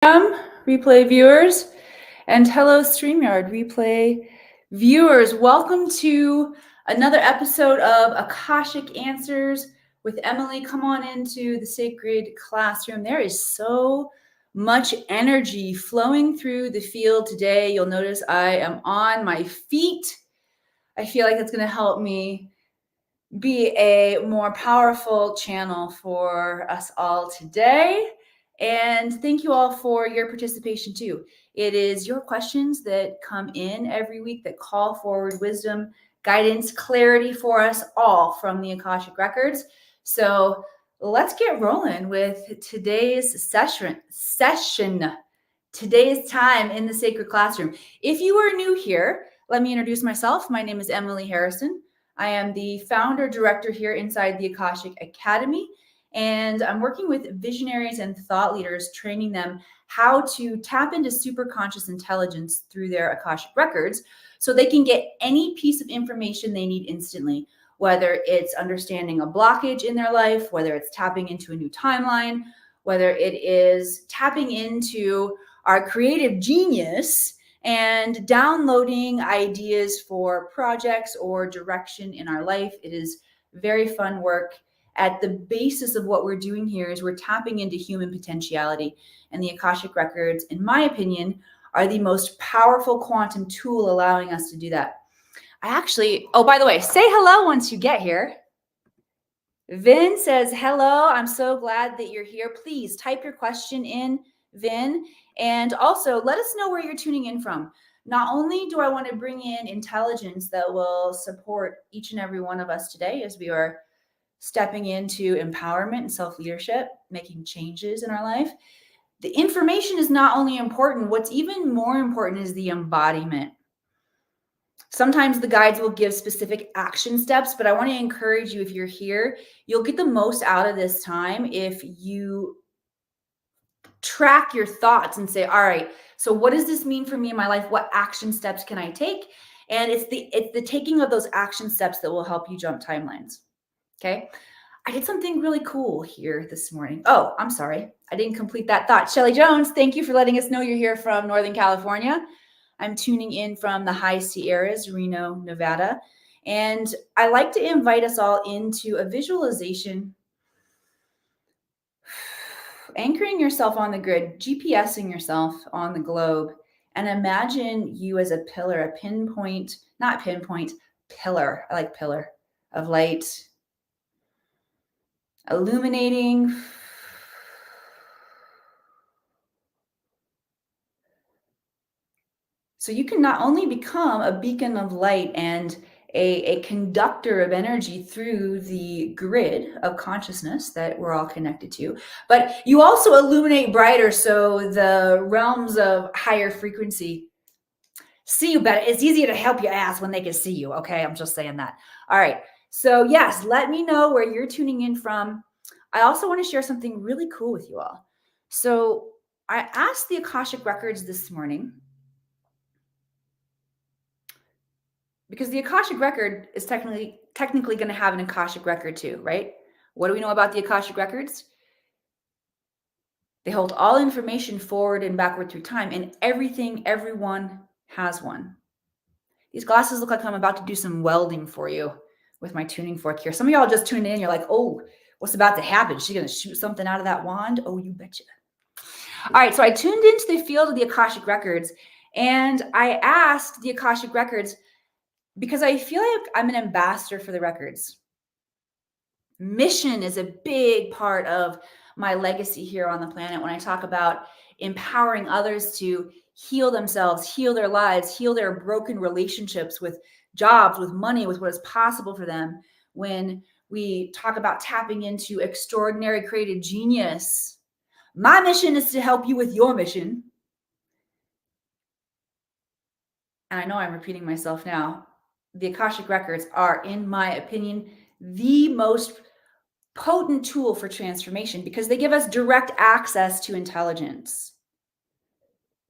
Replay viewers, and hello StreamYard replay viewers. Welcome to another episode of Akashic Answers with Emily. Come on into the sacred classroom. There is so much energy flowing through the field today. You'll notice I am on my feet. I feel like it's going to help me be a more powerful channel for us all today. And thank you all for your participation too. It is your questions that come in every week that call forward wisdom, guidance, clarity for us all from the Akashic Records. So let's get rolling with today's session, today's time in the sacred classroom. If you are new here, let me introduce myself. My name is Emily Harrison. I am the founder director here inside the Akashic Academy, and I'm working with visionaries and thought leaders, training them how to tap into superconscious intelligence through their Akashic records so they can get any piece of information they need instantly, whether it's understanding a blockage in their life, whether it's tapping into a new timeline, whether it is tapping into our creative genius and downloading ideas for projects or direction in our life. It is very fun work. At the basis of what we're doing here is we're tapping into human potentiality, and the Akashic Records, in my opinion, are the most powerful quantum tool allowing us to do that. Oh, by the way, say hello once you get here. Vin says, hello, I'm so glad that you're here. Please type your question in, Vin. And also let us know where you're tuning in from. Not only do I want to bring in intelligence that will support each and every one of us today as we are stepping into empowerment and self-leadership, making changes in our life. The information is not only important, what's even more important is the embodiment. Sometimes the guides will give specific action steps, but I want to encourage you, if you're here, you'll get the most out of this time if you track your thoughts and say, all right, so what does this mean for me in my life? What action steps can I take? And it's the taking of those action steps that will help you jump timelines. Okay. I did something really cool here this morning. Oh, I'm sorry. I didn't complete that thought. Shelly Jones, thank you for letting us know you're here from Northern California. I'm tuning in from the high Sierras, Reno, Nevada. And I like to invite us all into a visualization, anchoring yourself on the grid, GPSing yourself on the globe, and imagine you as a pillar, a pinpoint, not pinpoint, pillar. I like pillar of light, illuminating. So you can not only become a beacon of light and a conductor of energy through the grid of consciousness that we're all connected to, but you also illuminate brighter so the realms of higher frequency see you better. It's easier to help your ass when they can see you. Okay, I'm just saying that. All right. So yes, let me know where you're tuning in from. I also want to share something really cool with you all. So I asked the Akashic Records this morning, because the Akashic Record is technically going to have an Akashic Record too, right? What do we know about the Akashic Records? They hold all information forward and backward through time, and everyone has one. These glasses look like I'm about to do some welding for you with my tuning fork here. Some of y'all just tuned in. You're like, oh, what's about to happen? Is she going to shoot something out of that wand? Oh, you betcha. All right, so I tuned into the field of the Akashic Records, and I asked the Akashic Records, because I feel like I'm an ambassador for the records. Mission is a big part of my legacy here on the planet. When I talk about empowering others to heal themselves, heal their lives, heal their broken relationships with jobs, with money, with what is possible for them. When we talk about tapping into extraordinary creative genius, my mission is to help you with your mission. And I know I'm repeating myself now. The Akashic Records are, in my opinion, the most potent tool for transformation because they give us direct access to intelligence.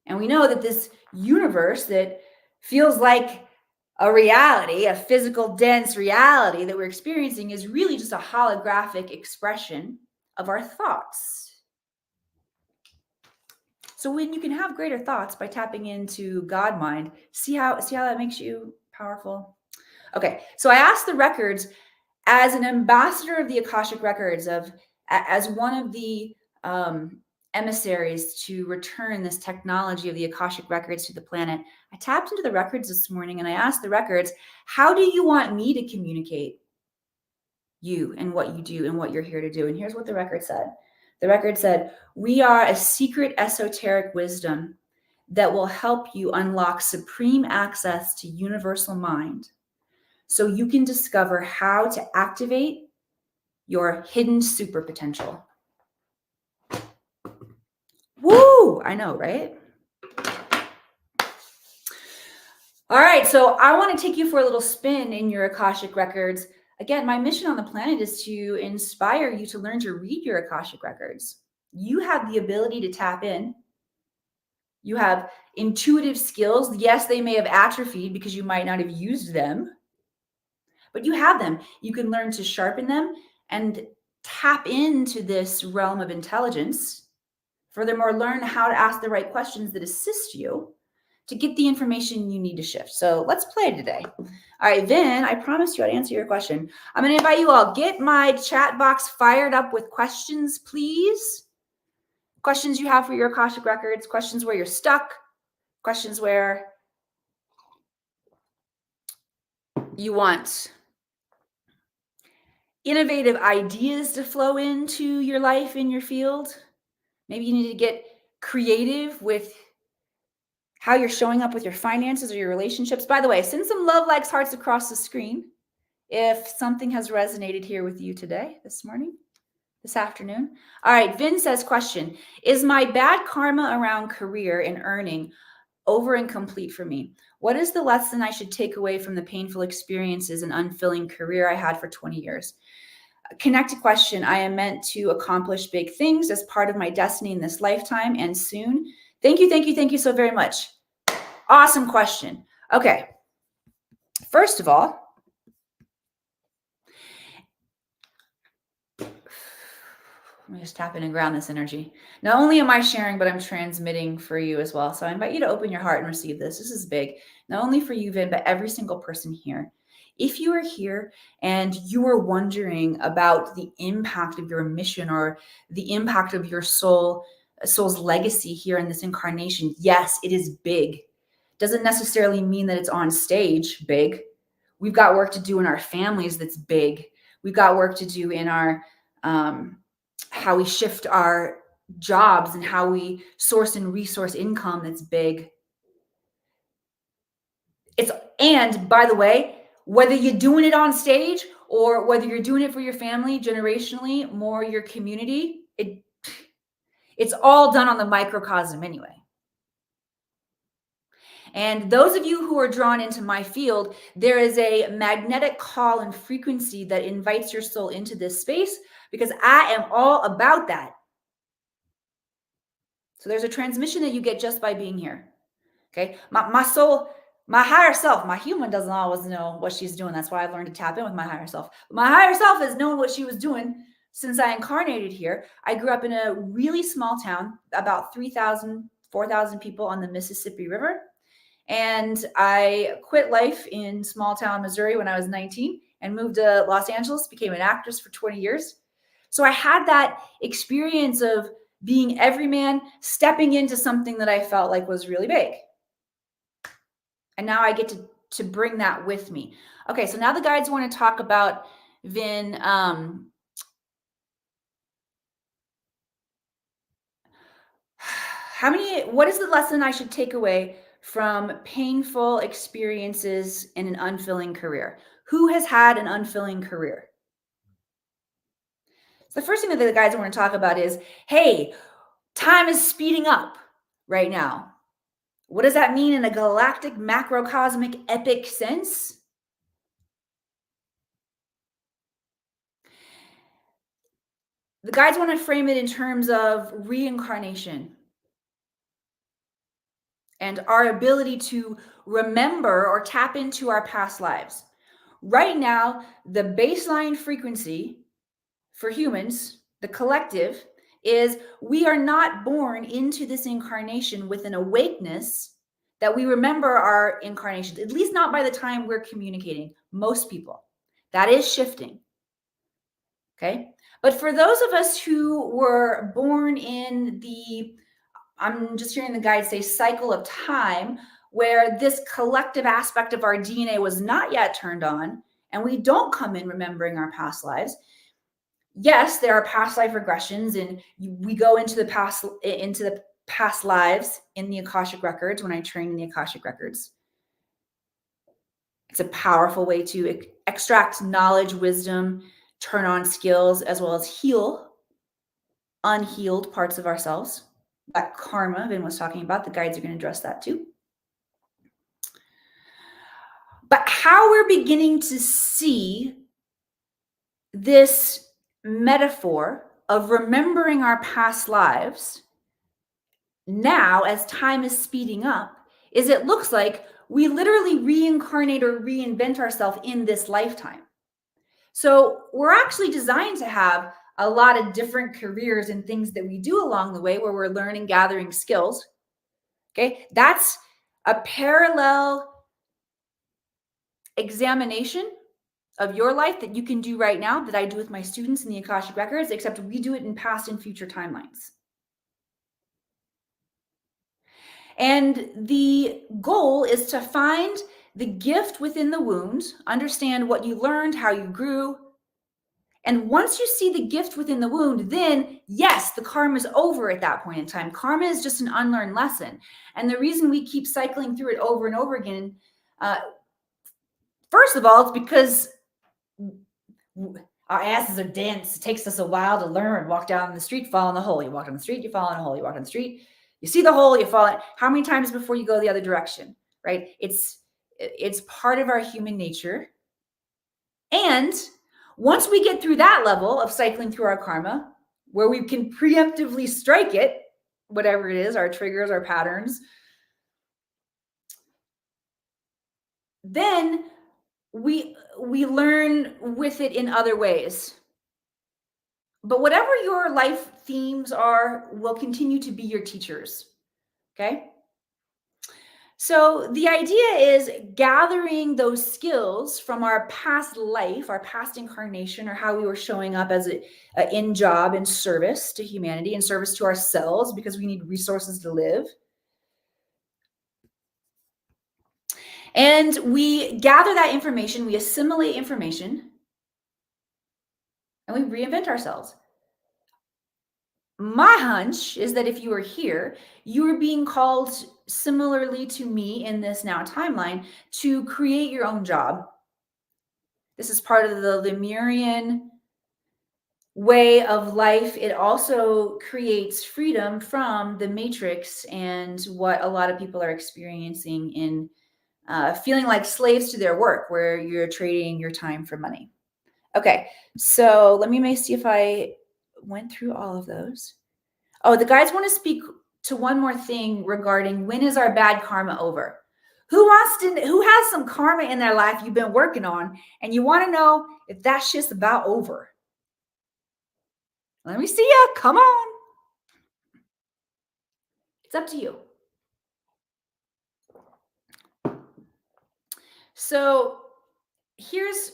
And we know that this universe that feels like a reality, a physical, dense reality that we're experiencing, is really just a holographic expression of our thoughts. So when you can have greater thoughts by tapping into God mind, see how that makes you powerful. Okay, so I asked the records, as an ambassador of the Akashic Records, as one of the emissaries to return this technology of the Akashic Records to the planet. I tapped into the records this morning and I asked the records, how do you want me to communicate you and what you do and what you're here to do? And here's what the record said. The record said, we are a secret esoteric wisdom that will help you unlock supreme access to universal mind so you can discover how to activate your hidden super potential. Woo! I know, right? All right, so I want to take you for a little spin in your Akashic Records. Again, my mission on the planet is to inspire you to learn to read your Akashic Records. You have the ability to tap in. You have intuitive skills. Yes, they may have atrophied because you might not have used them, but you have them. You can learn to sharpen them and tap into this realm of intelligence. Furthermore, learn how to ask the right questions that assist you to get the information you need to shift. So let's play today. All right, Vin, I promised you I'd answer your question. I'm going to invite you all. Get my chat box fired up with questions, please. Questions you have for your Akashic Records, questions where you're stuck, questions where you want innovative ideas to flow into your life in your field. Maybe you need to get creative with how you're showing up with your finances or your relationships. By the way, send some love, likes, hearts across the screen if something has resonated here with you today, this morning, this afternoon. All right, Vin says, question, is my bad karma around career and earning over and complete for me? What is the lesson I should take away from the painful experiences and unfilling career I had for 20 years? Connected question. I am meant to accomplish big things as part of my destiny in this lifetime and soon. Thank you so very much. Awesome question. Okay. First of all, let me just tap in and ground this energy. Not only am I sharing, but I'm transmitting for you as well. So I invite you to open your heart and receive this. This is big. Not only for you, Vin, but every single person here. If you are here and you are wondering about the impact of your mission or the impact of your soul's legacy here in this incarnation, yes, it is big. Doesn't necessarily mean that it's on stage big. We've got work to do in our families that's big. We've got work to do in our how we shift our jobs and how we source and resource income that's big. And by the way, whether you're doing it on stage or whether you're doing it for your family, generationally, more your community, it's all done on the microcosm anyway. And those of you who are drawn into my field, there is a magnetic call and frequency that invites your soul into this space because I am all about that. So there's a transmission that you get just by being here. Okay. My soul, my higher self, my human doesn't always know what she's doing. That's why I've learned to tap in with my higher self. My higher self has known what she was doing since I incarnated here. I grew up in a really small town, about 3,000, 4,000 people on the Mississippi River. And I quit life in small town Missouri when I was 19 and moved to Los Angeles, became an actress for 20 years. So I had that experience of being everyman, stepping into something that I felt like was really big. And now I get to bring that with me. Okay, so now the guides want to talk about, Vin, what is the lesson I should take away from painful experiences in an unfilling career? Who has had an unfilling career? So the first thing that the guides want to talk about is, hey, time is speeding up right now. What does that mean in a galactic, macrocosmic, epic sense? The guides want to frame it in terms of reincarnation and our ability to remember or tap into our past lives. Right now, the baseline frequency for humans, the collective, is we are not born into this incarnation with an awakeness that we remember our incarnations, at least not by the time we're communicating. Most people. That is shifting. Okay. But for those of us who were born in the, I'm just hearing the guide say, cycle of time, where this collective aspect of our DNA was not yet turned on, and we don't come in remembering our past lives. Yes, there are past life regressions, and we go into the past lives in the Akashic records when I train in the Akashic records. It's a powerful way to extract knowledge, wisdom, turn on skills, as well as heal unhealed parts of ourselves. That karma Vin was talking about, the guides are going to address that too. But how we're beginning to see this metaphor of remembering our past lives now as time is speeding up is it looks like we literally reincarnate or reinvent ourselves in this lifetime. So we're actually designed to have a lot of different careers and things that we do along the way where we're learning, gathering skills. Okay, that's a parallel examination of your life that you can do right now that I do with my students in the Akashic Records, except we do it in past and future timelines. And the goal is to find the gift within the wound, understand what you learned, how you grew. And once you see the gift within the wound, then yes, the karma is over at that point in time. Karma is just an unlearned lesson. And the reason we keep cycling through it over and over again, first of all, it's because our asses are dense. It takes us a while to learn. Walk down the street, fall in the hole. You walk down the street, you fall in a hole. You walk down the street, you see the hole, you fall in. How many times before you go the other direction, right? It's part of our human nature. And once we get through that level of cycling through our karma, where we can preemptively strike it, whatever it is, our triggers, our patterns, then we learn with it in other ways. But whatever your life themes are will continue to be your teachers. Okay? So the idea is gathering those skills from our past life, our past incarnation, or how we were showing up as in job and service to humanity and service to ourselves because we need resources to live. And we gather that information, we assimilate information, and we reinvent ourselves. My hunch is that if you are here, you are being called similarly to me in this now timeline to create your own job. This is part of the Lemurian way of life. It also creates freedom from the matrix and what a lot of people are experiencing in feeling like slaves to their work, where you're trading your time for money. Okay, so let me see if I went through all of those. Oh, the guides want to speak to one more thing regarding when is our bad karma over? Who has some karma in their life you've been working on and you want to know if that shit's about over? Let me see ya. Come on. It's up to you. So here's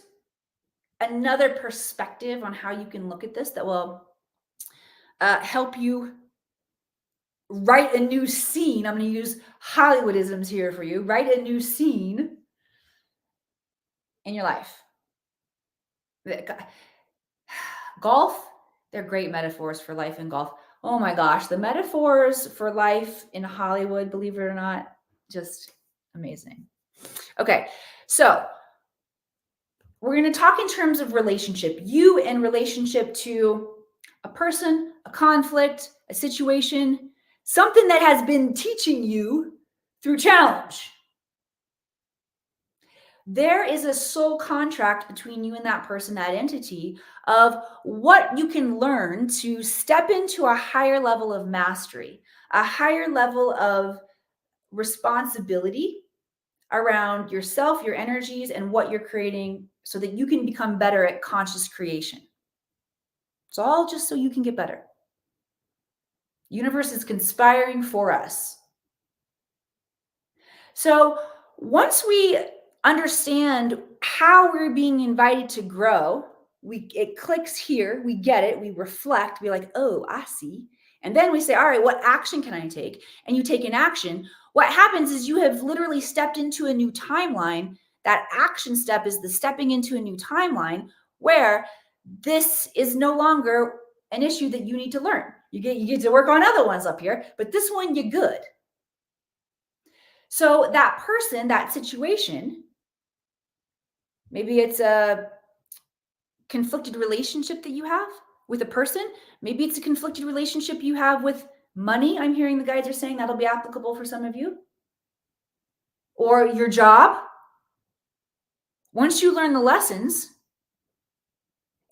another perspective on how you can look at this that will help you write a new scene. I'm going to use Hollywoodisms here for you. Write a new scene in your life. Golf, they're great metaphors for life in golf. Oh my gosh, the metaphors for life in Hollywood, believe it or not, just amazing. Okay, so we're going to talk in terms of relationship. You in relationship to a person, a conflict, a situation, something that has been teaching you through challenge. There is a soul contract between you and that person, that entity, of what you can learn to step into a higher level of mastery, a higher level of responsibility around yourself, your energies, and what you're creating so that you can become better at conscious creation. It's all just so you can get better. Universe is conspiring for us. So once we understand how we're being invited to grow, it clicks here, we get it, we reflect, we're like, oh, I see. And then we say, all right, what action can I take? And you take an action. What happens is you have literally stepped into a new timeline. That action step is the stepping into a new timeline where this is no longer an issue that you need to learn. You get to work on other ones up here, but this one you're good. So that person, that situation, maybe it's a conflicted relationship that you have with a person. Maybe it's a conflicted relationship you have with money. I'm hearing the guides are saying that'll be applicable for some of you. Or your job. Once you learn the lessons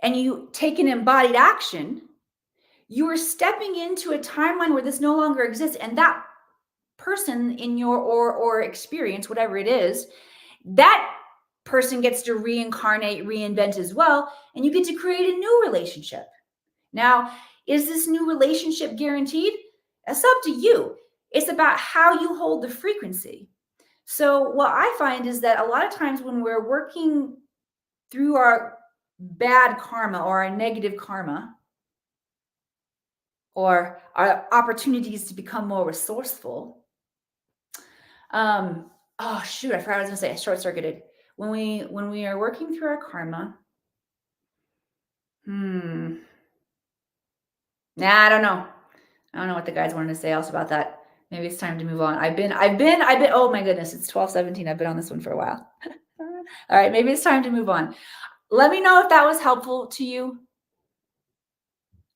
and you take an embodied action, you are stepping into a timeline where this no longer exists. And that person in your or experience, whatever it is, that person gets to reincarnate, reinvent as well, and you get to create a new relationship. Now, is this new relationship guaranteed? It's up to you. It's about how you hold the frequency. So what I find is that a lot of times when we're working through our bad karma or our negative karma or our opportunities to become more resourceful, oh shoot, I forgot what I was gonna say. I short-circuited. When we are working through our karma, nah, I don't know. I don't know what the guys wanted to say else about that. Maybe it's time to move on. I've been, oh my goodness, it's 12:17. I've been on this one for a while. All right, maybe it's time to move on. Let me know if that was helpful to you.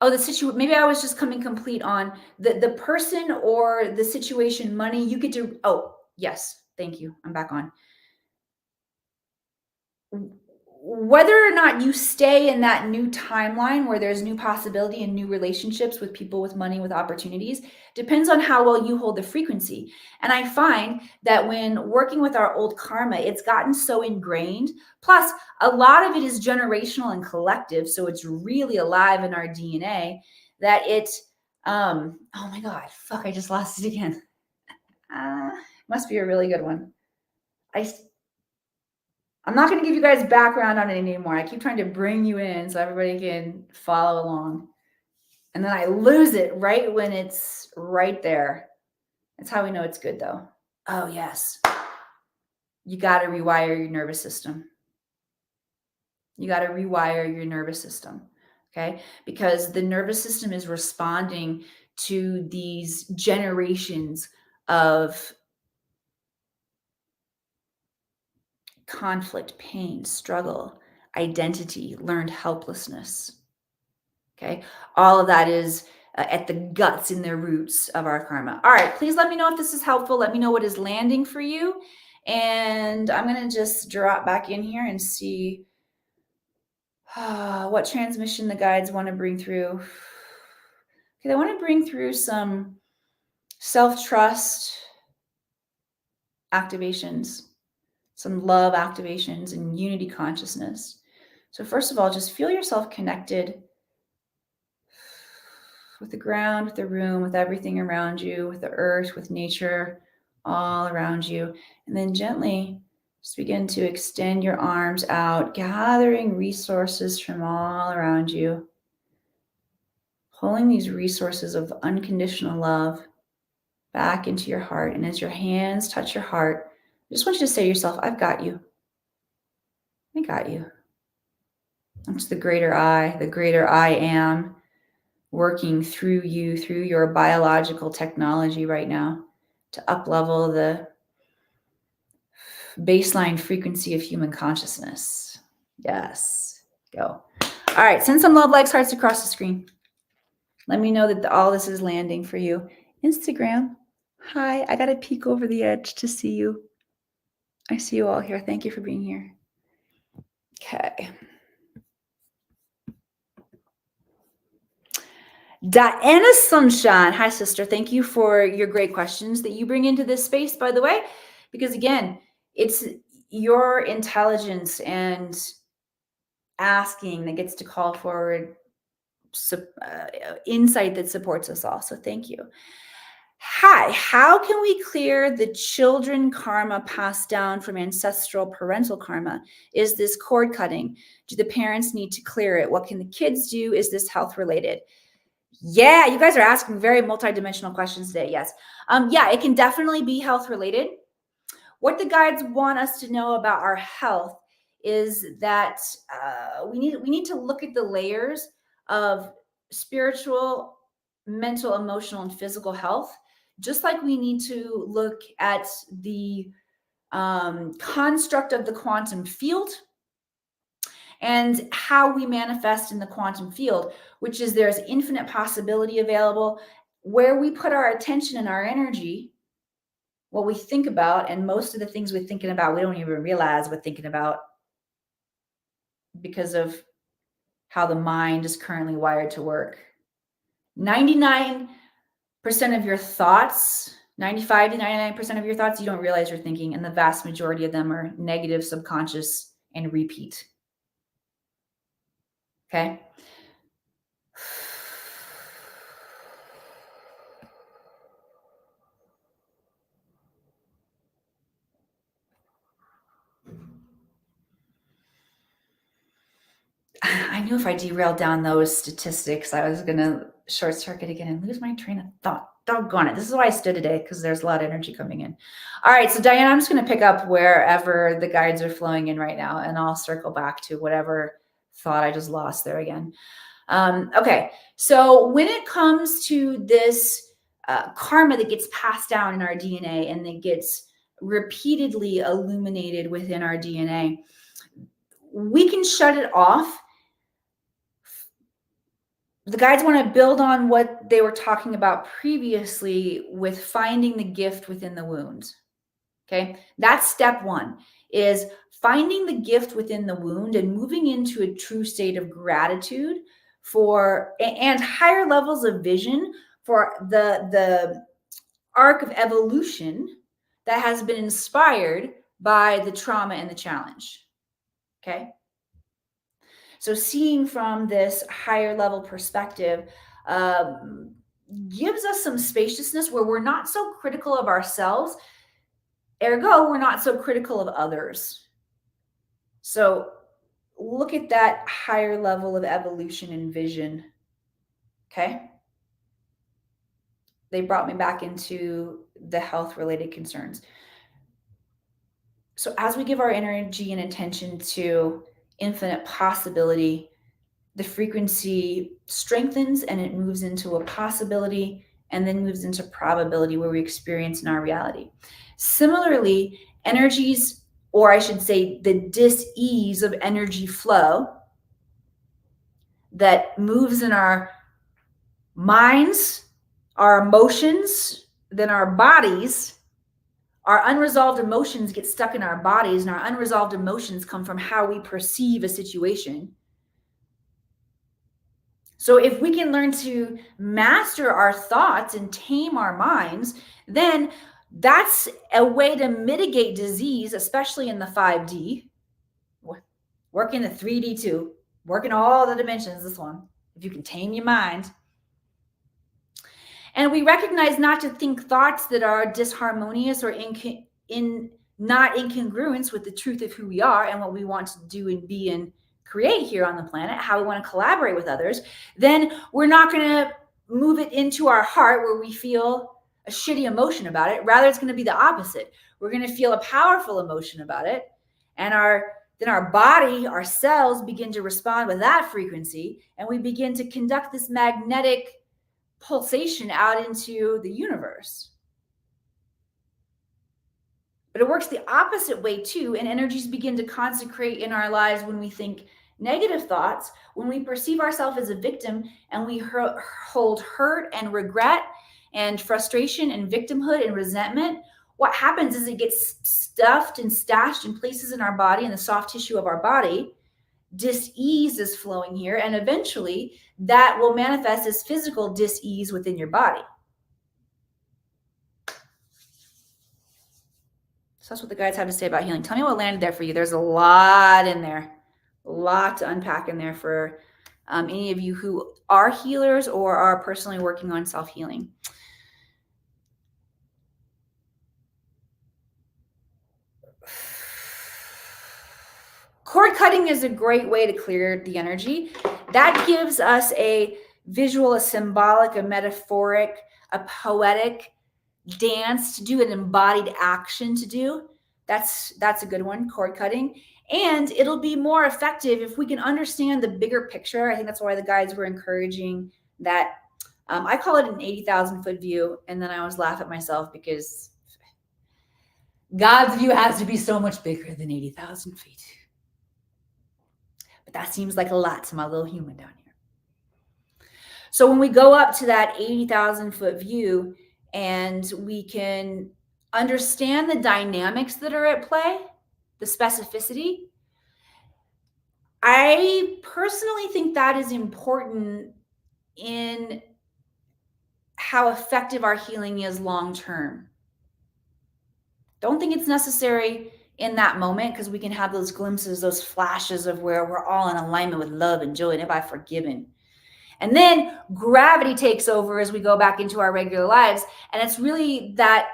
Oh, the situation, maybe I was just coming complete on the person or the situation, money, you get to, oh, yes, thank you. I'm back on. Whether or not you stay in that new timeline where there's new possibility and new relationships with people with money, with opportunities, depends on how well you hold the frequency. And I find that when working with our old karma, it's gotten so ingrained. Plus, a lot of it is generational and collective. So it's really alive in our DNA that it, oh my God, fuck, I just lost it again. Must be a really good one. I'm not going to give you guys background on it anymore. I keep trying to bring you in so everybody can follow along. And then I lose it right when it's right there. That's how we know it's good, though. Oh, yes. You got to rewire your nervous system. You got to rewire your nervous system, okay? Because the nervous system is responding to these generations of conflict, pain, struggle, identity, learned helplessness. Okay. All of that is at the guts in their roots of our karma. All right. Please let me know if this is helpful. Let me know what is landing for you. And I'm going to just drop back in here and see what transmission the guides want to bring through. Okay. They want to bring through some self-trust activations, some love activations, and unity consciousness. So first of all, just feel yourself connected with the ground, with the room, with everything around you, with the earth, with nature all around you. And then gently just begin to extend your arms out, gathering resources from all around you, pulling these resources of unconditional love back into your heart. And as your hands touch your heart, I just want you to say to yourself, I've got you. I got you. It's the greater I am, working through you, through your biological technology right now to up-level the baseline frequency of human consciousness. Yes, go. All right, send some love, likes, hearts across the screen. Let me know that all this is landing for you. Instagram, hi, I got to peek over the edge to see you. I see you all here. Thank you for being here. Okay. Diana Sunshine. Hi, sister. Thank you for your great questions that you bring into this space, by the way, because again, it's your intelligence and asking that gets to call forward insight that supports us all. So thank you. Hi, how can we clear the children karma passed down from ancestral parental karma? Is this cord cutting? Do the parents need to clear it? What can the kids do? Is this health related? Yeah, you guys are asking very multidimensional questions today. Yes. Yeah, it can definitely be health related. What the guides want us to know about our health is that we need to look at the layers of spiritual, mental, emotional, and physical health, just like we need to look at the construct of the quantum field and how we manifest in the quantum field, which is there's infinite possibility available. Where we put our attention and our energy, what we think about, and most of the things we're thinking about, we don't even realize we're thinking about because of how the mind is currently wired to work. 99% of your thoughts, 95 to 99% of your thoughts, you don't realize you're thinking, and the vast majority of them are negative, subconscious, and repeat. Okay? I knew if I derailed down those statistics, I was going to short circuit again and lose my train of thought. Doggone it. This is why I stood today, because there's a lot of energy coming in. All right. So Diane, I'm just going to pick up wherever the guides are flowing in right now, and I'll circle back to whatever thought I just lost there again. Okay. So when it comes to this karma that gets passed down in our DNA and that gets repeatedly illuminated within our DNA, we can shut it off. The guides want to build on what they were talking about previously with finding the gift within the wound. Okay, that's step one, is finding the gift within the wound and moving into a true state of gratitude for and higher levels of vision for the arc of evolution that has been inspired by the trauma and the challenge. Okay. So seeing from this higher level perspective gives us some spaciousness where we're not so critical of ourselves. Ergo, we're not so critical of others. So look at that higher level of evolution and vision. Okay. They brought me back into the health related concerns. So as we give our energy and attention to infinite possibility, the frequency strengthens and it moves into a possibility and then moves into probability where we experience in our reality. Similarly, energies, or I should say the dis-ease of energy flow that moves in our minds, our emotions, then our bodies. Our unresolved emotions get stuck in our bodies, and our unresolved emotions come from how we perceive a situation. So if we can learn to master our thoughts and tame our minds, then that's a way to mitigate disease, especially in the 5D. Work in the 3D too. Work in all the dimensions, this one. If you can tame your mind. And we recognize not to think thoughts that are disharmonious or not incongruence with the truth of who we are and what we want to do and be and create here on the planet, how we want to collaborate with others, then we're not going to move it into our heart where we feel a shitty emotion about it. Rather, it's going to be the opposite. We're going to feel a powerful emotion about it. And then our body, our cells begin to respond with that frequency. And we begin to conduct this magnetic pulsation out into the universe. But it works the opposite way too, and energies begin to consecrate in our lives when we think negative thoughts, when we perceive ourselves as a victim and we hold hurt and regret and frustration and victimhood and resentment. What happens is it gets stuffed and stashed in places in our body, in the soft tissue of our body. Dis-ease is flowing here, and eventually that will manifest as physical dis-ease within your body. So that's what the guides have to say about healing. Tell me what landed there for you. There's a lot in there, a lot to unpack in there for any of you who are healers or are personally working on self-healing. Cord cutting is a great way to clear the energy. That gives us a visual, a symbolic, a metaphoric, a poetic dance to do, an embodied action to do. That's a good one, cord cutting. And it'll be more effective if we can understand the bigger picture. I think that's why the guides were encouraging that. I call it an 80,000 foot view. And then I always laugh at myself because God's view has to be so much bigger than 80,000 feet. But that seems like a lot to my little human down here. So when we go up to that 80,000 foot view and we can understand the dynamics that are at play, the specificity, I personally think that is important in how effective our healing is long term. Don't think it's necessary in that moment, because we can have those glimpses, those flashes of where we're all in alignment with love and joy and everybody forgiven. And then gravity takes over as we go back into our regular lives. And it's really that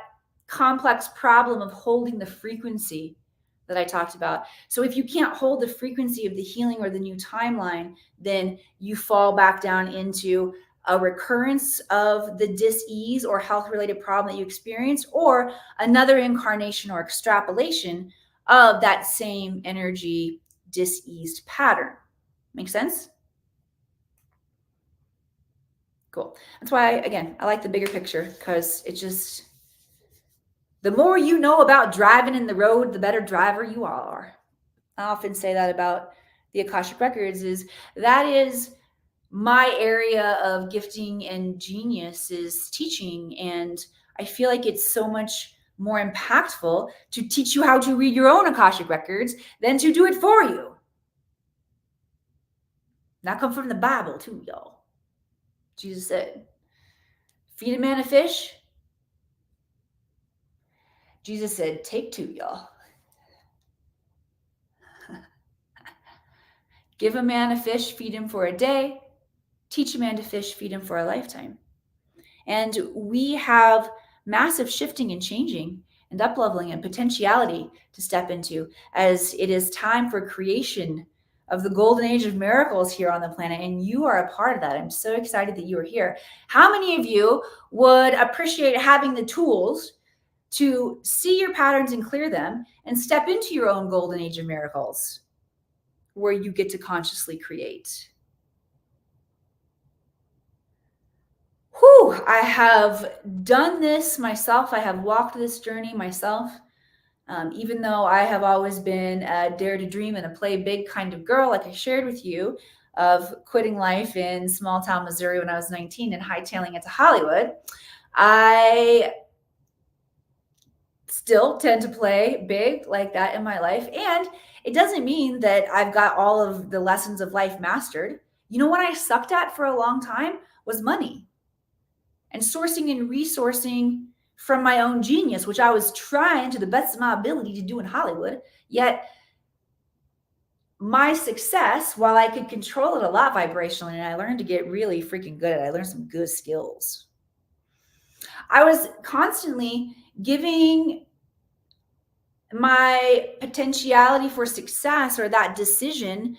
complex problem of holding the frequency that I talked about. So if you can't hold the frequency of the healing or the new timeline, then you fall back down into a recurrence of the dis-ease or health-related problem that you experienced, or another incarnation or extrapolation of that same energy dis-eased pattern. Make sense? Cool. That's why, again, I like the bigger picture, because it just, the more you know about driving in the road, the better driver you are. I often say that about the Akashic Records, is that is my area of gifting and genius, is teaching. And I feel like it's so much more impactful to teach you how to read your own Akashic Records than to do it for you. That comes from the Bible too, y'all. Jesus said, feed a man a fish. Jesus said, take two, y'all. Give a man a fish, feed him for a day. Teach a man to fish, feed him for a lifetime. And we have massive shifting and changing and up-leveling and potentiality to step into, as it is time for creation of the golden age of miracles here on the planet. And you are a part of that. I'm so excited that you are here. How many of you would appreciate having the tools to see your patterns and clear them and step into your own golden age of miracles, where you get to consciously create? Whew, I have done this myself. I have walked this journey myself. Even though I have always been a dare to dream and a play big kind of girl, like I shared with you, of quitting life in small town Missouri when I was 19 and hightailing it to Hollywood, I still tend to play big like that in my life. And it doesn't mean that I've got all of the lessons of life mastered. You know what I sucked at for a long time was money and sourcing and resourcing from my own genius, which I was trying to the best of my ability to do in Hollywood. Yet my success, while I could control it a lot vibrationally, and I learned to get really freaking good at it, I learned some good skills. I was constantly giving my potentiality for success, or that decision,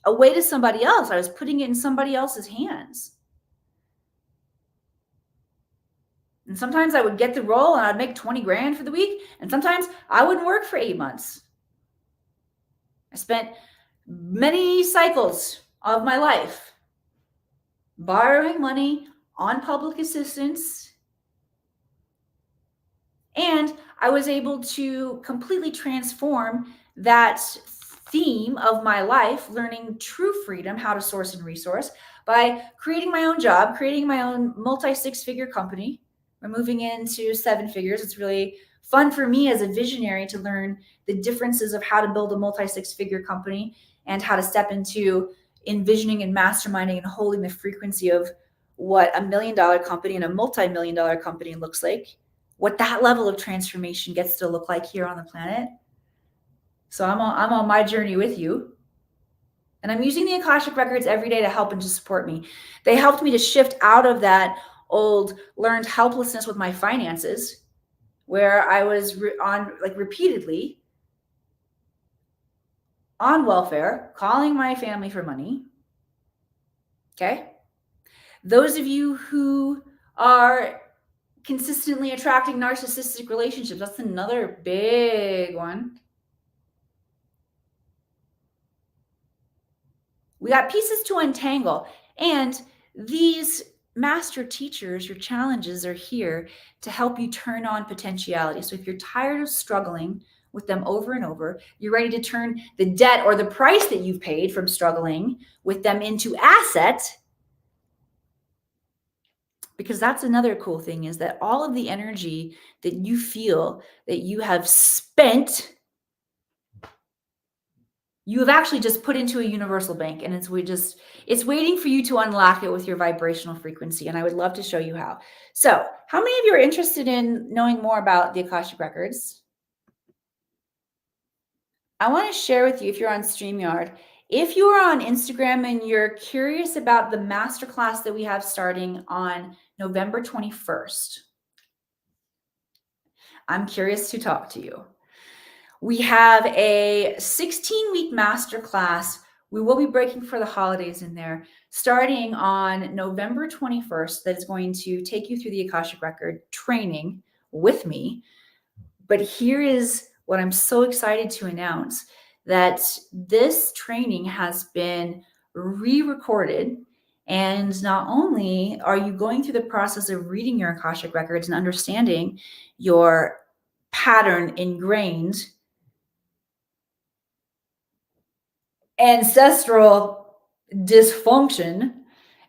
away to somebody else. I was putting it in somebody else's hands. And sometimes I would get the role and I'd make 20 grand for the week. And sometimes I wouldn't work for 8 months. I spent many cycles of my life borrowing money on public assistance. And I was able to completely transform that theme of my life, learning true freedom, how to source and resource, by creating my own job, creating my own multi-six-figure company. We're moving into 7 figures. It's really fun for me as a visionary to learn the differences of how to build a multi-six-figure company and how to step into envisioning and masterminding and holding the frequency of what a $1 million company and a multi-million-dollar company looks like, what that level of transformation gets to look like here on the planet. So I'm on my journey with you. And I'm using the Akashic Records every day to help and to support me. They helped me to shift out of that old learned helplessness with my finances, where I was repeatedly on welfare, calling my family for money. Okay. Those of you who are consistently attracting narcissistic relationships, that's another big one. We got pieces to untangle. And these master teachers, your challenges are here to help you turn on potentiality. So if you're tired of struggling with them over and over, you're ready to turn the debt or the price that you've paid from struggling with them into asset. Because that's another cool thing, is that all of the energy that you feel that you have spent, you have actually just put into a universal bank, and it's waiting for you to unlock it with your vibrational frequency. And I would love to show you how. So how many of you are interested in knowing more about the Akashic Records? I want to share with you, if you're on StreamYard, if you are on Instagram and you're curious about the masterclass that we have starting on November 21st, I'm curious to talk to you. We have a 16-week masterclass. We will be breaking for the holidays in there, starting on November 21st, that is going to take you through the Akashic Record training with me. But here is what I'm so excited to announce, that this training has been re-recorded. And not only are you going through the process of reading your Akashic Records and understanding your pattern ingrained ancestral dysfunction,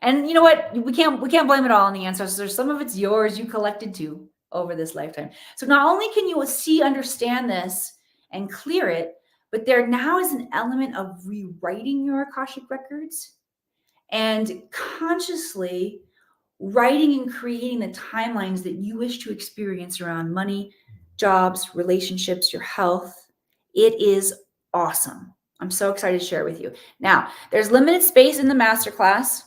and you know what, we can't blame it all on the ancestors. Some of it's yours, you collected too over this lifetime. So not only can you see, understand this and clear it, but there now is an element of rewriting your Akashic Records and consciously writing and creating the timelines that you wish to experience around money, jobs, relationships, your health. It is awesome. I'm so excited to share it with you. Now, there's limited space in the masterclass.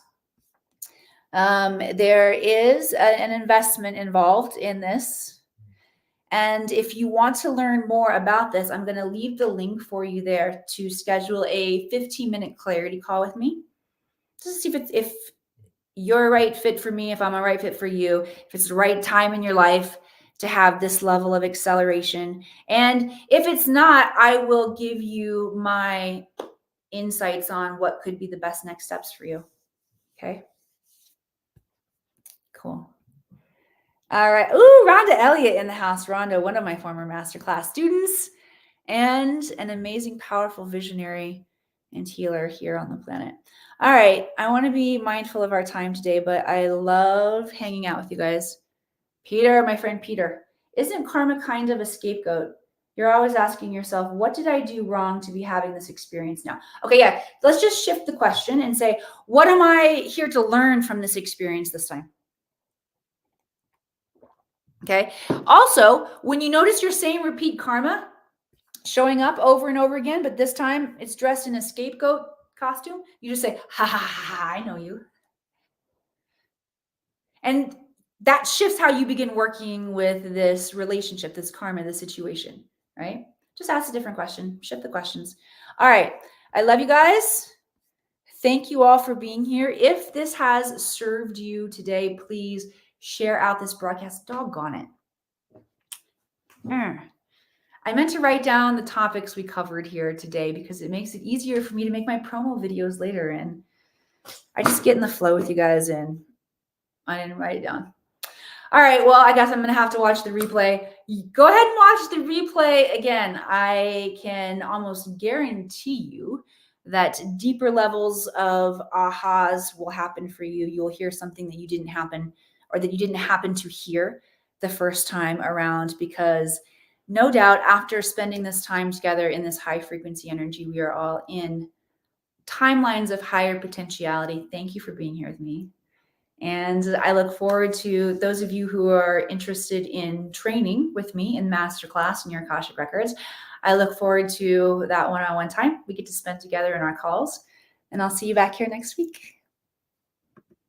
There is an investment involved in this. And if you want to learn more about this, I'm going to leave the link for you there to schedule a 15-minute clarity call with me, just to see if you're a right fit for me, if I'm a right fit for you, if it's the right time in your life to have this level of acceleration. And if it's not, I will give you my insights on what could be the best next steps for you. Okay. Cool. All right. Ooh, Rhonda Elliott in the house. Rhonda, one of my former masterclass students and an amazing, powerful visionary and healer here on the planet. All right. I want to be mindful of our time today, but I love hanging out with you guys. Peter, my friend Peter, isn't karma kind of a scapegoat? You're always asking yourself, what did I do wrong to be having this experience now? Okay, yeah, let's just shift the question and say, what am I here to learn from this experience this time? Okay. Also, when you notice your same repeat karma showing up over and over again, but this time it's dressed in a scapegoat costume, you just say, ha ha ha, ha, I know you. And that shifts how you begin working with this relationship, this karma, this situation, right? Just ask a different question, shift the questions. All right. I love you guys. Thank you all for being here. If this has served you today, please share out this broadcast. Doggone it. I meant to write down the topics we covered here today because it makes it easier for me to make my promo videos later. And I just get in the flow with you guys, and I didn't write it down. All right, well, I guess I'm going to have to watch the replay. Go ahead and watch the replay again. I can almost guarantee you that deeper levels of ahas will happen for you. You'll hear something that you didn't happen to hear the first time around, because no doubt after spending this time together in this high frequency energy, we are all in timelines of higher potentiality. Thank you for being here with me. And I look forward to those of you who are interested in training with me in masterclass in your Akashic Records. I look forward to that one-on-one time we get to spend together in our calls. And I'll see you back here next week.